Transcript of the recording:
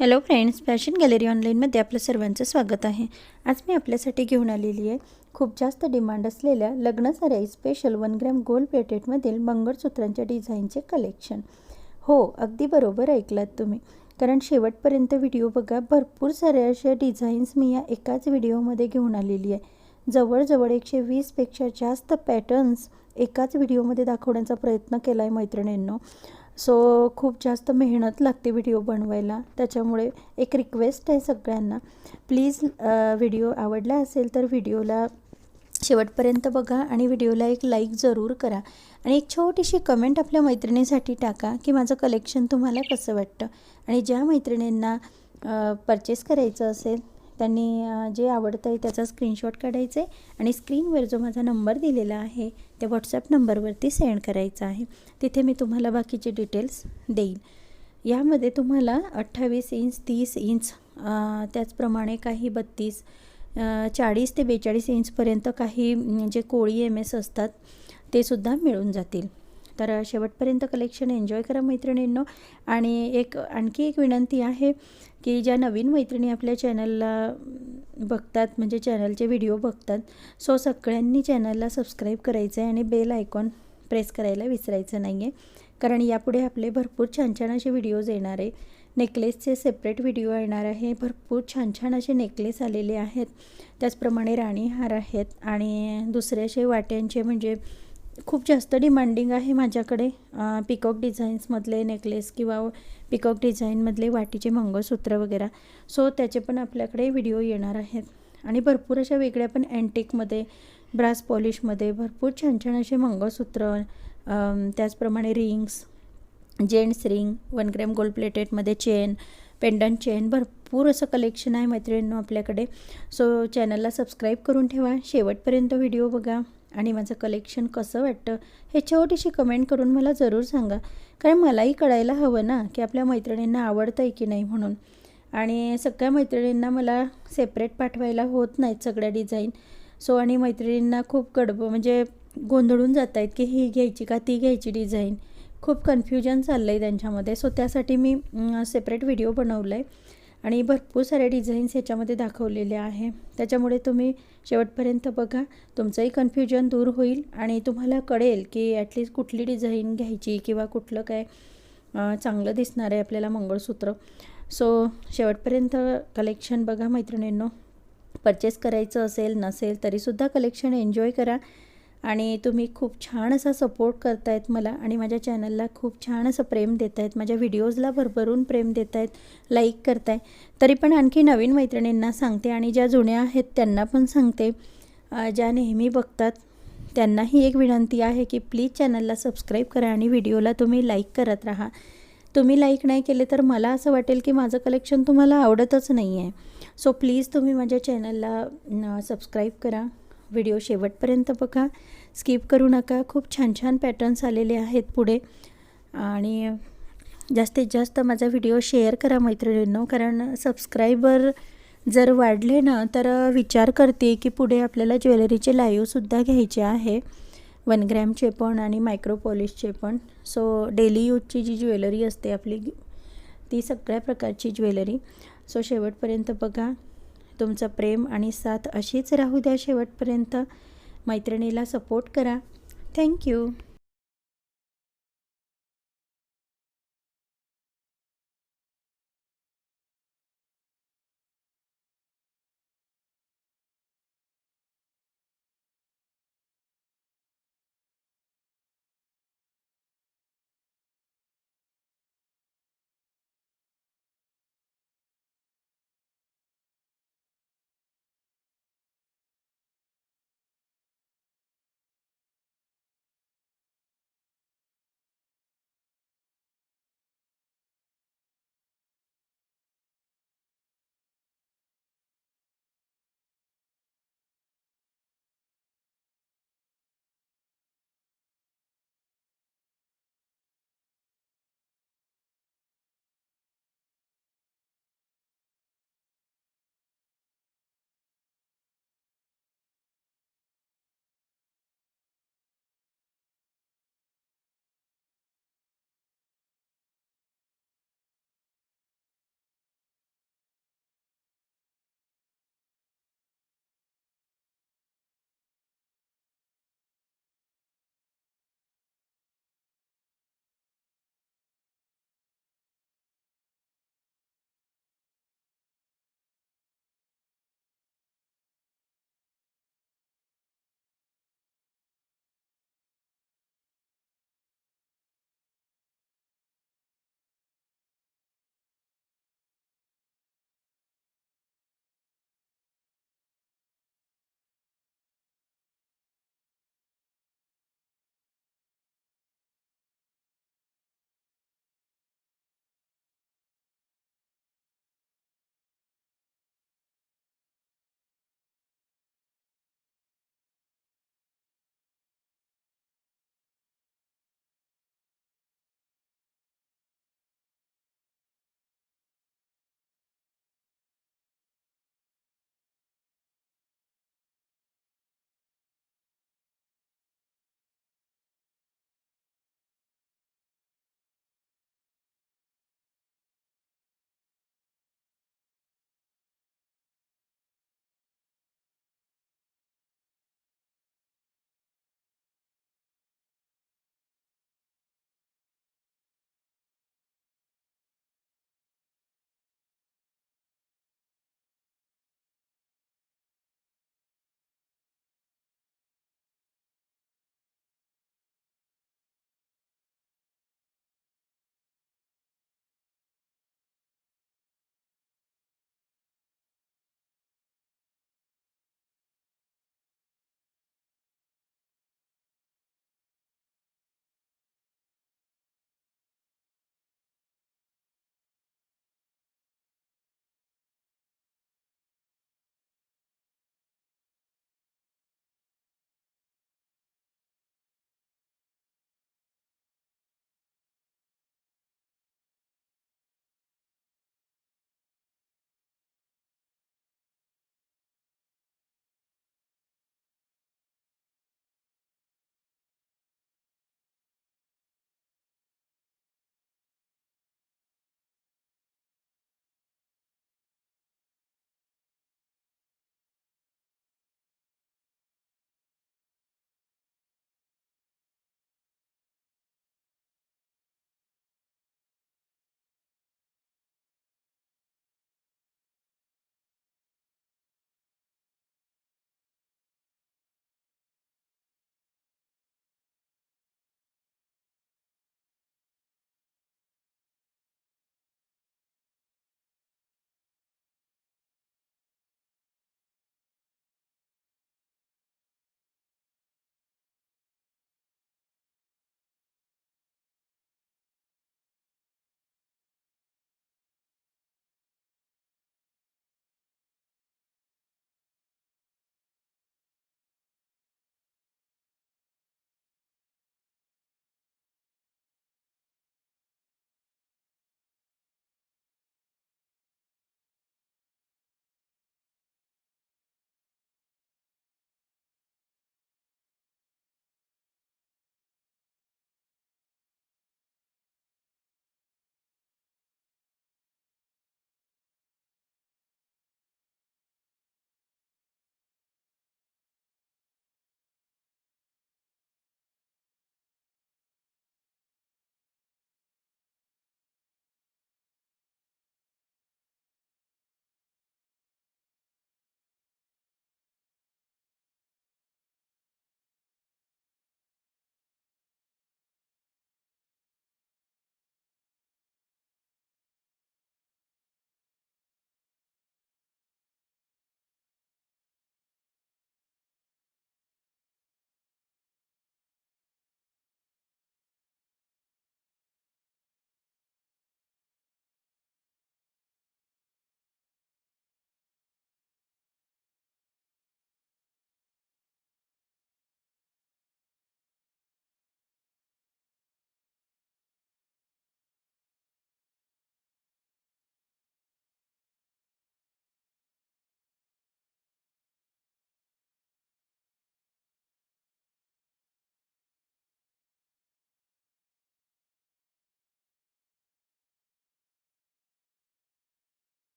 Hello friends, fashion gallery ऑनलाईनमध्ये आपलं सर्वांचं स्वागत आहे। आज मी आपल्यासाठी घेऊन आलेली आहे खूप जास्त डिमांड असलेल्या लग्न साडी स्पेशल 1 ग्रॅम गोल्ड प्लेटेडमधील मंगळसूत्रांच्या डिझाईनचे कलेक्शन। हो, अगदी बरोबर ऐकलात तुम्ही, कारण शेवटपर्यंत व्हिडिओ बघा। भरपूर सारे असे डिझाईन्स मी या एकाच व्हिडिओमध्ये घेऊन आलेली आहे। जवळजवळ 120 पेक्षा जास्त पॅटर्न्स एकाच व्हिडिओमध्ये दाखवण्याचा प्रयत्न केला आहे मैत्रिणींनो। सो खूप जास्त मेहनत लागते व्हिडिओ बनवायला, त्याच्यामुळे एक रिक्वेस्ट आहे सगळ्यांना, प्लीज व्हिडिओ आवडला असेल तर व्हिडिओला शेवटपर्यंत बघा आणि व्हिडिओला एक लाईक जरूर करा आणि एक छोटीशी कमेंट आपल्या मैत्रिणीसाठी टाका की माझं कलेक्शन तुम्हाला कसं वाटतं। आणि ज्या मैत्रिणींना परचेस करायचं असेल त्यांनी जे आवडतं आहे त्याचा स्क्रीनशॉट काढायचा आहे आणि स्क्रीनवर जो माझा नंबर दिलेला आहे त्या व्हॉट्सॲप नंबरवरती सेंड करायचा आहे। तिथे मी तुम्हाला बाकीचे डिटेल्स देईन। यामध्ये तुम्हाला 28 इंच, 30 इंच, त्याचप्रमाणे काही 32, 40 ते 42 इंचपर्यंत काही जे कोळी MS असतात ते सुद्धा मिळून जातील। तर शेवटपर्यंत कलेक्शन एन्जॉय करा मैत्रिणींनो। आणि आणखी एक विनंती आहे की ज्या नवीन मैत्रिणी आपल्या चॅनलला बघतात, म्हणजे चॅनलचे व्हिडिओ बघतात, सो सगळ्यांनी चॅनलला सबस्क्राईब करायचं आहे आणि बेल आयकॉन प्रेस करायला विसरायचं नाही आहे, कारण यापुढे आपले भरपूर छान छान असे व्हिडिओज येणार आहे। नेकलेसचे सेपरेट व्हिडिओ येणार आहे, भरपूर छान छान असे नेकलेस आलेले आहेत, त्याचप्रमाणे राणी हार आहेत आणि दुसरे असे वाट्यांचे, म्हणजे खूप जास्त डिमांडिंग आहे माझ्याकडे पिकॉक डिझाईन्समधले नेकलेस किंवा पिकॉक डिझाईनमधले वाटीचे मंगळसूत्र वगैरे। सो त्याचे पण आपल्याकडे व्हिडिओ येणार आहेत आणि भरपूर अशा वेगळ्या पण अँटिकमध्ये, ब्रास पॉलिशमध्ये भरपूर छान छान असे मंगळसूत्र, त्याचप्रमाणे rings, gents ring, 1 gram gold प्लेटेडमध्ये चेन, पेंडंट चेन, भरपूर असं कलेक्शन आहे मैत्रिणींनो आपल्याकडे। सो चॅनलला सबस्क्राईब करून ठेवा, शेवटपर्यंत व्हिडिओ बघा आणि माझं कलेक्शन कसं वाटतं हे छोटीशी कमेंट करून मला जरूर सांगा, कारण मलाही कळायला हवं ना की आपल्या मैत्रिणींना आवडतं आहे की नाही म्हणून। आणि सगळ्या मैत्रिणींना मला सेपरेट पाठवायला होत नाहीत सगळ्या डिझाईन। सो आणि मैत्रिणींना खूप म्हणजे गोंधळून जात आहेत की ही घ्यायची का ती घ्यायची डिझाईन, खूप कन्फ्युजन चाललं आहे त्यांच्यामध्ये। सो त्यासाठी मी सेपरेट व्हिडिओ बनवला आहे आणि भरपूर सारे डिझाईन्स ह्याच्यामध्ये दाखवलेले आहे, त्याच्यामुळे तुम्ही शेवटपर्यंत बघा, तुमचंही कन्फ्युजन दूर होईल आणि तुम्हाला कळेल की ॲटलिस्ट कुठली डिझाईन घ्यायची किंवा कुठलं काय चांगलं दिसणार आहे आपल्याला मंगळसूत्र। सो शेवटपर्यंत कलेक्शन बघा मैत्रिणींनो। परचेस करायचं असेल नसेल तरीसुद्धा कलेक्शन एन्जॉय करा आणि तुम्ही खूप छान असा सपोर्ट करतायत मला आणि माझ्या चॅनलला खूप छान असं प्रेम देत आहेत, माझ्या व्हिडिओजला भरभरून प्रेम देत आहेत, लाईक करताय। तरी पण आणखी नवीन मैत्रिणींना सांगते आणि ज्या जुन्या आहेत त्यांना पण सांगते, ज्या नेहमी बघतात त्यांनाही एक विनंती आहे की प्लीज चॅनलला सबस्क्राईब करा आणि व्हिडिओला तुम्ही लाईक करत राहा। तुम्ही लाईक नाही केले तर मला असं वाटेल की माझं कलेक्शन तुम्हाला आवडतच नाही आहे। सो प्लीज तुम्ही माझ्या चॅनलला सबस्क्राईब करा, व्हिडिओ शेवटपर्यंत बघा, स्किप करू नका। खूप छान छान पॅटर्न्स आलेले आहेत पुढे आणि जास्तीत जास्त माझा व्हिडिओ शेअर करा मैत्रिणींनो, कारण सबस्क्रायबर जर वाढले ना तर विचार करते की पुढे आपल्याला ज्वेलरीचे लाईव्हसुद्धा घ्यायचे आहे, 1 ग्रॅमचे पण आणि मायक्रो पॉलिशचे पण। सो डेली यूजची जी ज्वेलरी असते आपली ती सगळ्या प्रकारची ज्वेलरी। सो शेवटपर्यंत बघा, तुमचं प्रेम आणि साथ अशीच राहू द्या शेवटपर्यंत, मैत्रिणीला सपोर्ट करा। थँक्यू।